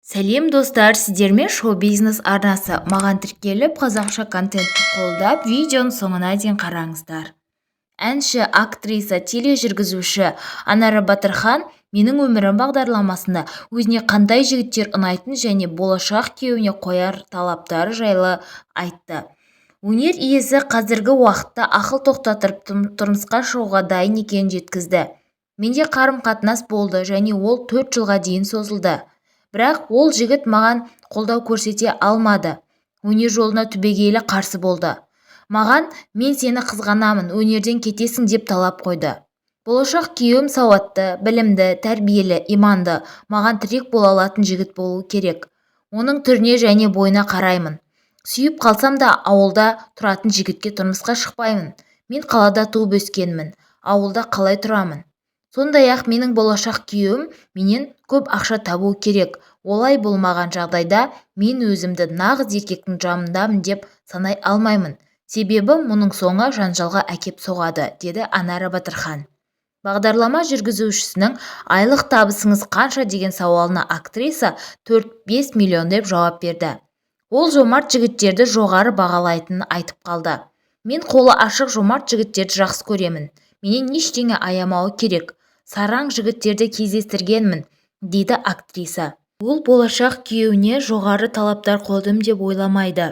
Сәлем достар, сіздермен шоу-бизнес арнасы. Маған тіркеліп, қазақша контентті қолдап, видеоның соңына дейін қараңыздар. Әнші, актриса, тележүргізуші Анара Батырхан менің өмірім бағдарламасында өзіне қандай жігіттер ұнайтын және болашақ күйеуіне қояр талаптары жайлы айтты. Өнер иесі қазіргі уақытта ақыл тоқтатып тұрмысқа шығуға дайын екенін жеткізді. Менде қарым-қатынас болды және ол 4 жылға дейін созылды. Бірақ ол жігіт маған қолдау көрсете алмады. Өнер жолына түбегейлі қарсы болды. Маған "мен сені қызғанамын, өнерден кетесің" деп талап қойды. Болашақ күйеуім сауатты, білімді, тәрбиелі, иманды, маған тірек бола алатын жігіт болуы керек. Оның түріне және бойына қараймын. Сүйіп қалсам да ауылда тұратын жігітке тұрмысқа шықпаймын. Мен қалада туып өскенмін. Ауылда қалай тұрамын? Сондай-ақ менің болашақ күйеуім менен көп ақша табуы керек. Олай болмаған жағдайда мен өзімді нағыз еркектің жанындамын деп санай алмаймын. Себебі мұның соңы жанжалға әкеп соғады, деді Анара Батырхан. Бағдарлама жүргізушісінің айлық табысыңыз қанша деген сауалына актриса 4-5 миллион деп жауап берді. Ол жомарт жігіттерді жоғары бағалайтынын айтып қалды. Мен қолы ашық жомарт жігіттерді жақсы көремін. Менен ештеңе аямауы керек. Сараң жігіттерді кездестіргенмін, дейді актриса. Ол болашақ күйеуіне жоғары талаптар қойдым деп ойламайды.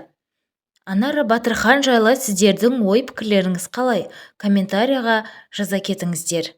Анара Батырхан жайлы сіздердің ой-пікірлеріңіз қалай? Комментарийға жаза кетіңіздер.